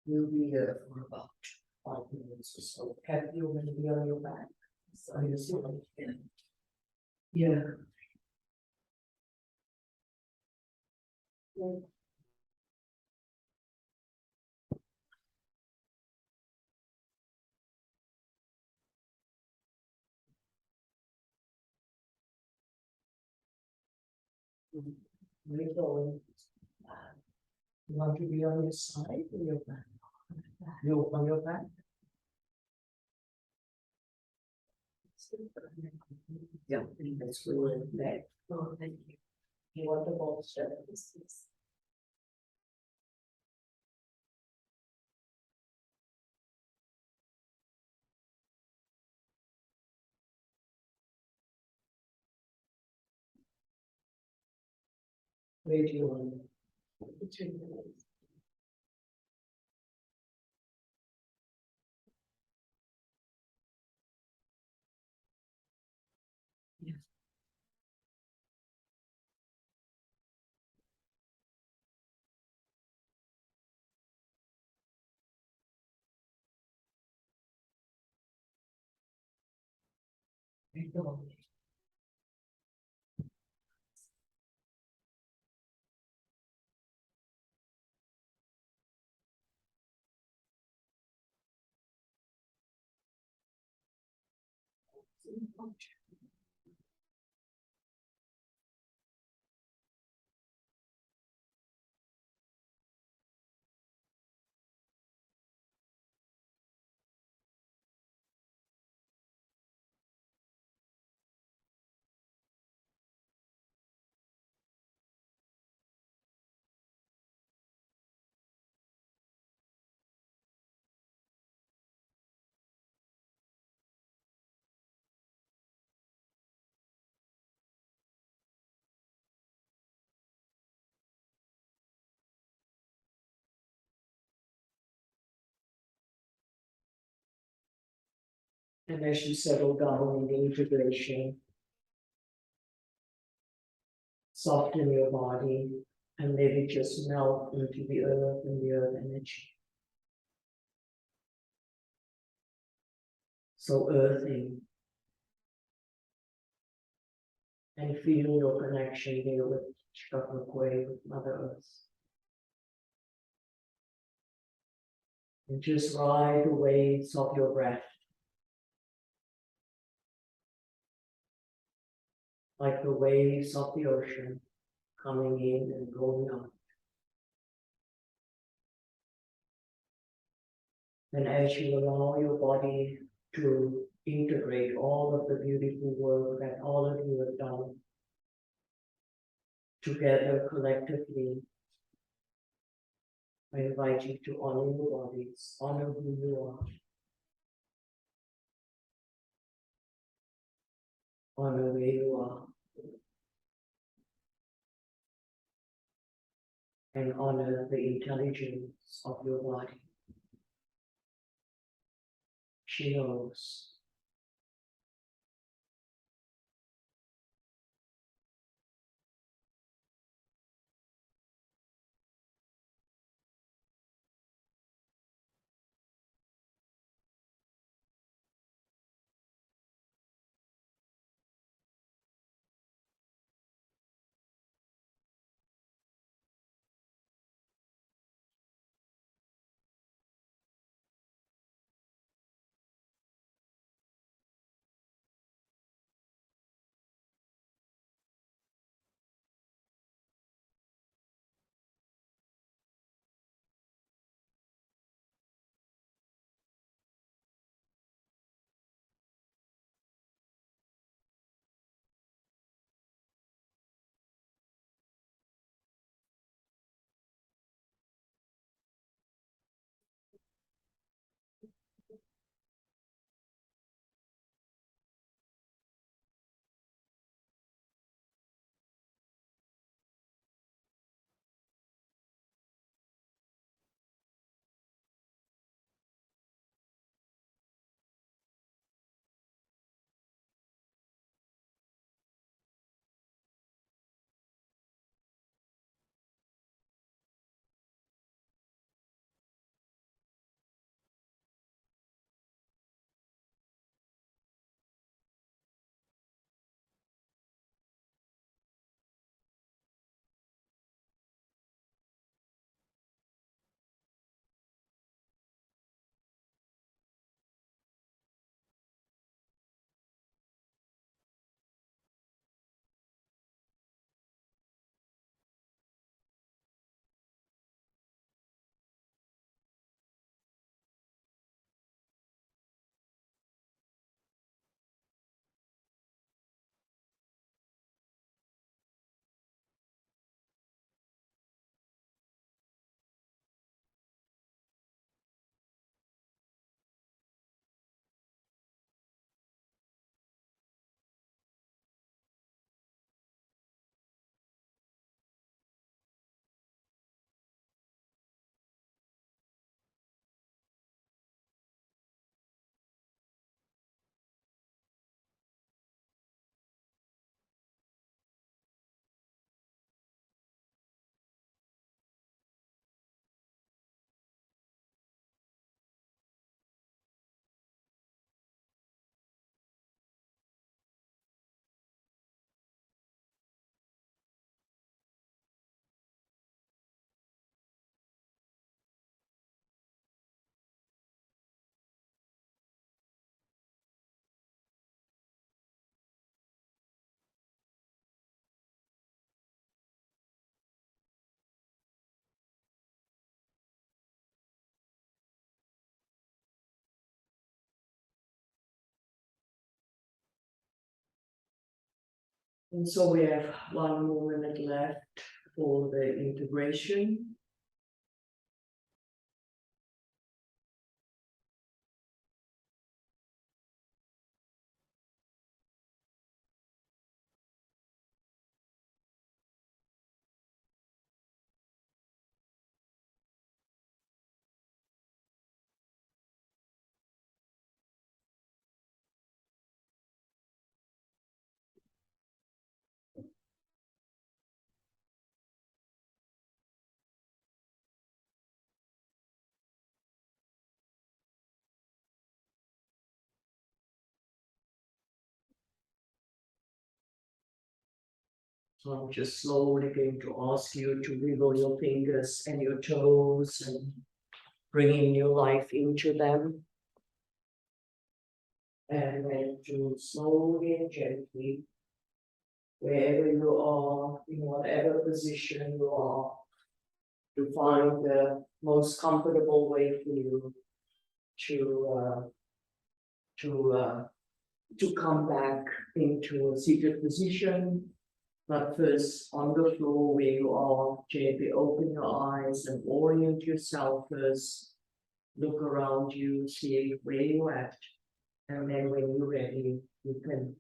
Speaker 1: You'll be here for about 5 minutes or so. Cathy, you're going to be on your back. So you see what you can. Yeah. Where you going? You want to be on your side or your back? You on your back? Yeah, that's really back. Oh, thank you. You want the ball step? Where do you want it? Between the legs. Yeah. Where you going? And as you settle down in the integration, soften your body and let it just melt into the earth and the earth energy. So earthing and feeling your connection there with Shakakwe, with Mother Earth. And just ride the waves of your breath. Like the waves of the ocean coming in and going out. And as you allow your body to integrate all of the beautiful work that all of you have done together collectively, I invite you to honor your bodies, honor who you are, honor where you are, and honor the intelligence of your body. She knows. And so we have 1 more minute left for the integration. So I'm just slowly going to ask you to wiggle your fingers and your toes and bringing new life into them. And then to slowly and gently, wherever you are, in whatever position you are, to find the most comfortable way for you to come back into a seated position. But first, on the floor where you are, gently open your eyes and orient yourself first. Look around you, see where you're at. And then when you're ready, you can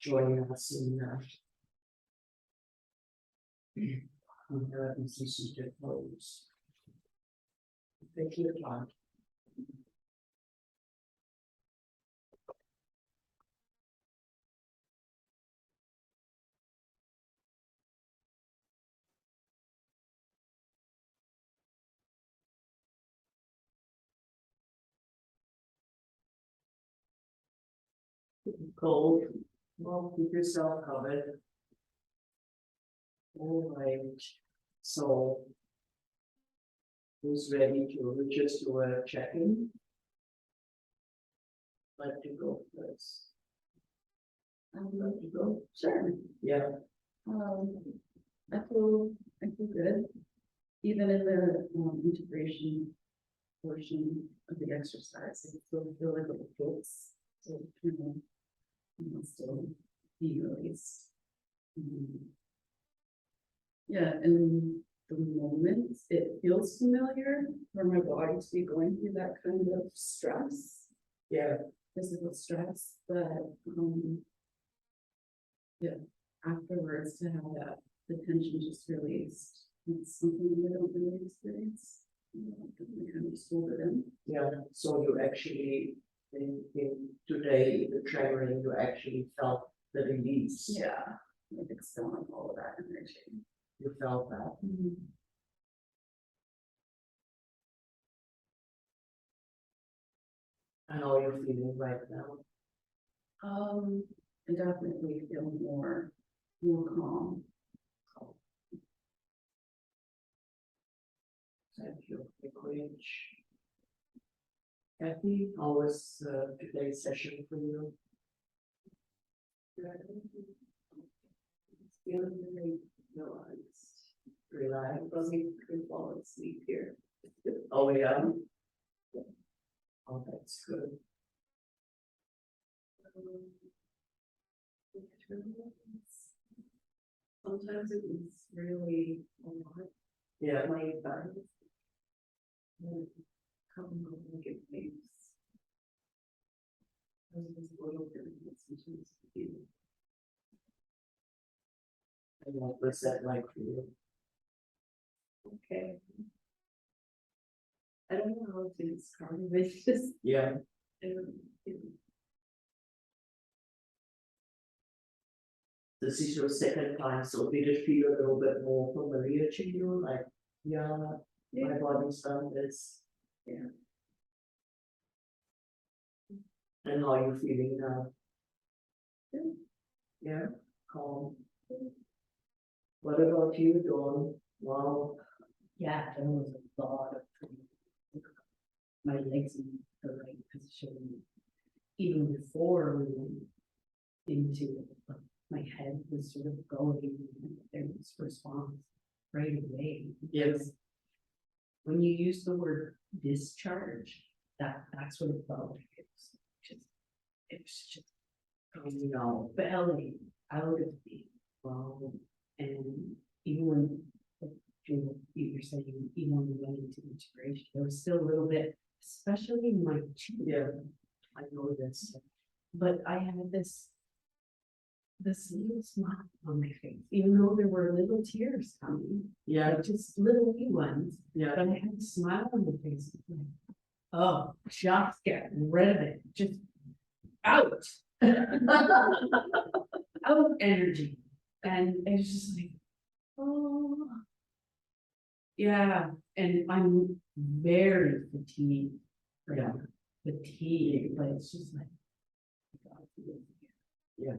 Speaker 1: join us in this seated pose. Take your time. Cold, well, keep yourself covered. All right, so who's ready to just do a check-in? Like to go first? I would like to go. Sure. Yeah.
Speaker 2: I feel good. Even in the integration portion of the exercise, I still feel like it feels so still be released. Yeah, and the moment it feels familiar for my body to be going through that kind of stress.
Speaker 1: Yeah.
Speaker 2: Physical stress, but yeah, afterwards to have that the tension just released. It's something that I don't really experience. I kind of just hold it in.
Speaker 1: Yeah, so you actually in today the trembling, you actually felt the release.
Speaker 2: Yeah, like expelling all of that energy.
Speaker 1: You felt that. And how you're feeling right now?
Speaker 2: I definitely feel more calm.
Speaker 1: Thank you, courage. Cathy, how was today's session for you? Feeling really relaxed. I wasn't fall asleep here. Oh yeah. Oh, that's good.
Speaker 2: Sometimes it was really a lot.
Speaker 1: Yeah.
Speaker 2: My body. Come and get things. I was a little bit sometimes.
Speaker 1: And what was that like for you?
Speaker 2: Okay. I don't know how to describe it. It's just
Speaker 1: Yeah. This is your second time, so did it feel a little bit more familiar to you? Like, yeah, my body's done this.
Speaker 2: Yeah.
Speaker 1: And how are you feeling now?
Speaker 2: Yeah.
Speaker 1: Yeah, calm. What about you, Dawn? Wow.
Speaker 3: Yeah, there was a lot of my legs in the right position. Even before we went into my head was sort of going, and there was response right away.
Speaker 1: Yes.
Speaker 3: When you use the word discharge, that's what it felt like. It was just
Speaker 1: You know,
Speaker 3: belly out of me. And even when you were saying, even when we went into integration, there was still a little bit, especially in my cheek.
Speaker 1: yeah, I know this.
Speaker 3: But I had this little smile on my face, even though there were little tears coming,
Speaker 1: Yeah,
Speaker 3: like just little wee ones.
Speaker 1: yeah,
Speaker 3: But I had a smile on my face, like, oh, just get rid of it, just out, out energy, and it was just like, oh, yeah, and I'm very fatigued, right now. Fatigued, but it's just like,
Speaker 1: yeah,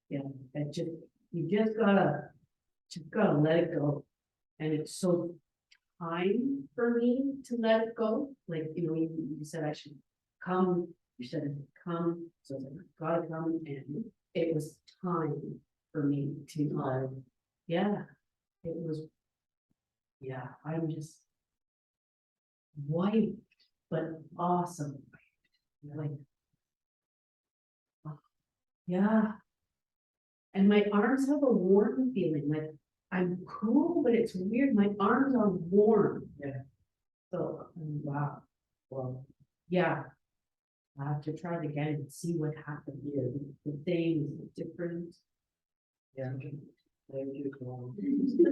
Speaker 3: yeah, and you just gotta let it go, and it's so time for me to let it go. Like, you said I should come, you said come, so I was like, gotta come, and it was time for me to, yeah, it was, yeah, I'm just wiped but awesome. Like, yeah. And my arms have a warm feeling, like I'm cool, but it's weird. My arms are warm.
Speaker 1: Yeah.
Speaker 3: So, wow.
Speaker 1: Well,
Speaker 3: Yeah. I have to try it again and see what happened here. The things, the difference.
Speaker 1: yeah. Thank you, Dawn.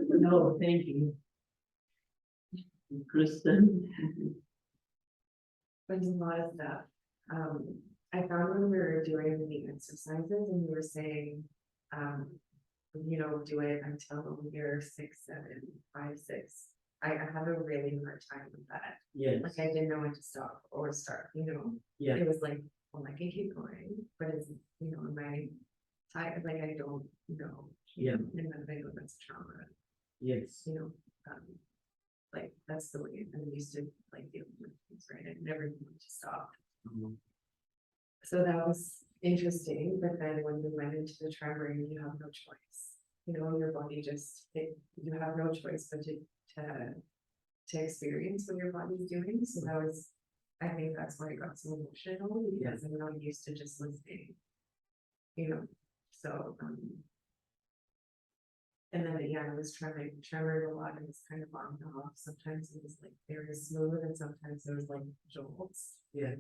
Speaker 3: No, thank you.
Speaker 1: Kristen.
Speaker 4: There's a lot of stuff. I found when we were doing the exercises and you were saying, do it until you're 6, 7, 5, 6. I have a really hard time with that.
Speaker 1: Yes.
Speaker 4: Like I didn't know when to stop or start,
Speaker 1: Yeah.
Speaker 4: It was like, well, I can keep going, but it's, am I tired? Like I don't know.
Speaker 1: Yeah.
Speaker 4: And then I know that's trauma,
Speaker 1: Yes.
Speaker 4: like that's the way I'm used to like dealing with things, right? I never wanted to stop.
Speaker 1: Mhm.
Speaker 4: So that was interesting, but then when we went into the tremor, you have no choice. Your body just, you have no choice but to experience what your body's doing. So that was, I think that's why I got so emotional, because I'm not used to just listening. So and then I was tremored a lot. It was kind of on and off. Sometimes it was like very smooth, and sometimes it was like jolts.
Speaker 1: Yeah.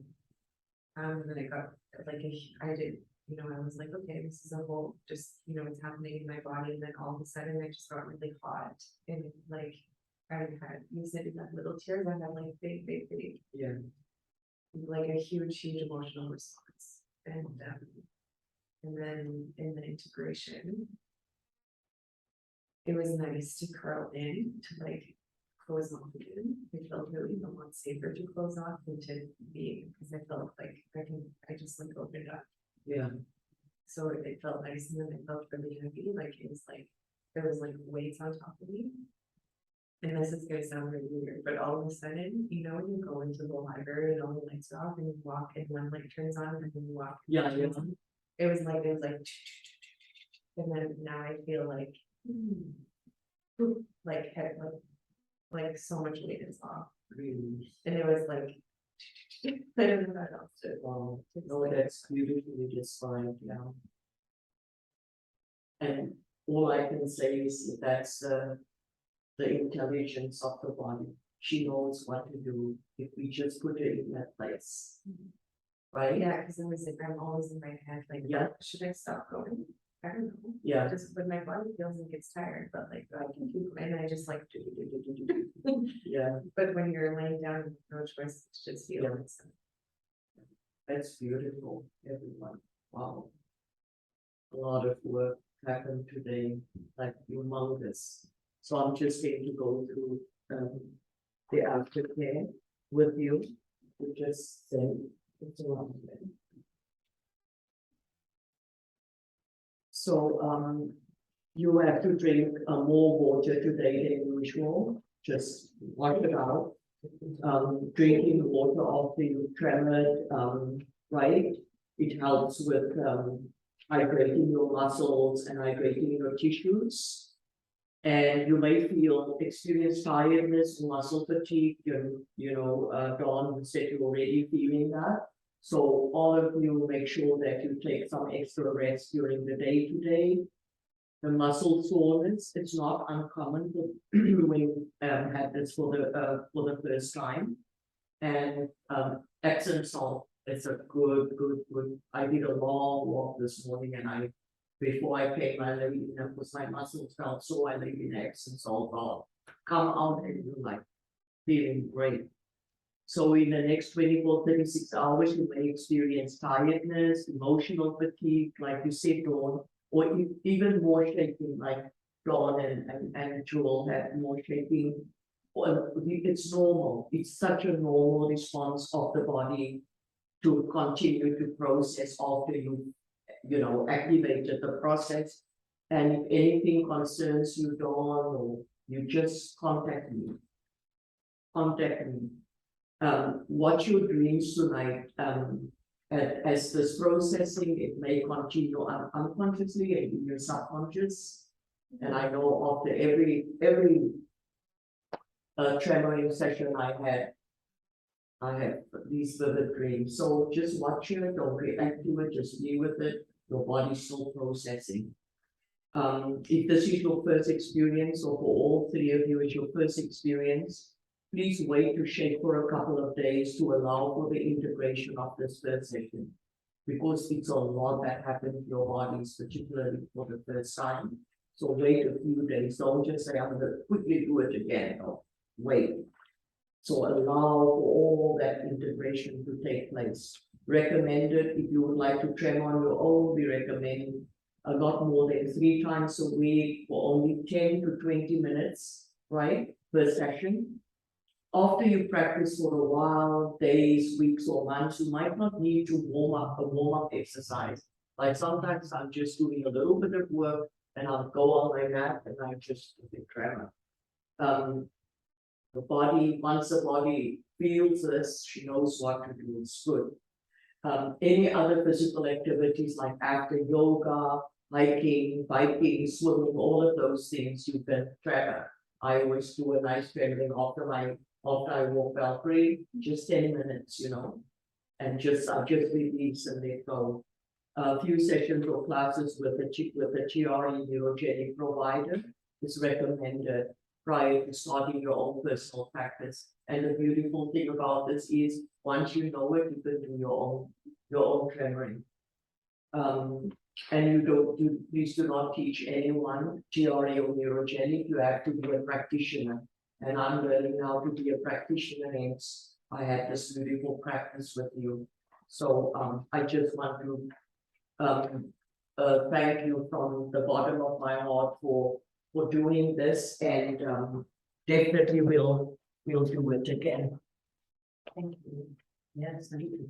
Speaker 4: And then I got like I did, I was like, okay, this is a whole just, it's happening in my body. And then all of a sudden I just got really hot. And like I had, you said you had little tears, I had like big,
Speaker 1: Yeah.
Speaker 4: like a huge emotional response. And then in the integration, it was nice to curl in to like close off again. It felt really a lot safer to close off than to be, because I felt like I just like opened up.
Speaker 1: Yeah.
Speaker 4: So it felt nice, and then it felt really heavy, like it was like there was like weights on top of me. And this is gonna sound really weird, but all of a sudden, when you go into the library and all the lights are off and you walk and one light turns on and then you walk.
Speaker 1: Yeah.
Speaker 4: It was like and then now I feel like head, like so much weight is off.
Speaker 1: Really.
Speaker 4: And it was like I don't know how else to.
Speaker 1: Wow. No, that's beautifully described. Yeah. And all I can say is that's the intelligence of the body. She knows what to do if we just put her in that place. Right?
Speaker 4: Yeah, because I'm always in my head, like,
Speaker 1: Yeah.
Speaker 4: should I stop going? I don't know.
Speaker 1: Yeah.
Speaker 4: Just when my body feels like it's tired, but like I can keep going, and I just like do.
Speaker 1: Yeah.
Speaker 4: But when you're laying down, no choice to just feel it. So.
Speaker 1: That's beautiful, everyone. Wow. A lot of work happened today, like humongous. So I'm just going to go through the aftercare with you. We just say it's around there. So you have to drink more water today than usual. Just wash it out. Drinking the water after you tremored, right? It helps with hydrating your muscles and hydrating your tissues. And you may experience tiredness, muscle fatigue. Dawn said you're already feeling that. So all of you make sure that you take some extra rest during the day today. The muscle soreness, it's not uncommon when you had this for the first time. And Epsom salt, it's a good. I did a long walk this morning, and before I came, I laid in, because my muscles felt sore, I laid in Epsom salt bath. Come out and you're like feeling great. So in the next 24, 36 hours, you may experience tiredness, emotional fatigue, like you said, Dawn, or even more shaking, like Dawn and Joel had more shaking. Well, it's normal. It's such a normal response of the body to continue to process after you activated the process. And if anything concerns you, Dawn, or you just contact me. Watch your dreams tonight. As this processing, it may continue unconsciously and in your subconscious. And I know after every tremoring session I had, I have these vivid dreams, so just watch it, don't react to it, just be with it, your body's still processing. If this is your first experience, or for all three of you it's your first experience, please wait to shake for a couple of days to allow for the integration of this first session. Because it's a lot that happened to your bodies, particularly for the first time. So wait a few days, don't just say, I'm gonna quickly do it again, no, wait. So allow for all that integration to take place. Recommended, if you would like to tremor on your own, we recommend a lot more than 3 times a week for only 10 to 20 minutes, right, per session. After you practice for a while, days, weeks, or months, you might not need to warm up a warm-up exercise. Like sometimes I'm just doing a little bit of work and I'll go on my mat and I just do the tremor. The body, once the body feels this, she knows what to do, it's good. Any other physical activities like after yoga, hiking, biking, swimming, all of those things you can tremor. I always do a nice trembling after I walk Valkyrie, just 10 minutes, you know, and I just release and let go. A few sessions or classes with a TRE neurogenic provider is recommended prior to starting your own personal practice. And the beautiful thing about this is once you know it, you can do your own tremoring. And please do not teach anyone TRE or neurogenic, you have to be a practitioner. And I'm learning now to be a practitioner, hence I had this beautiful practice with you. So I just want to thank you from the bottom of my heart for doing this, and definitely we'll do it again.
Speaker 3: Thank you. Yes, thank you.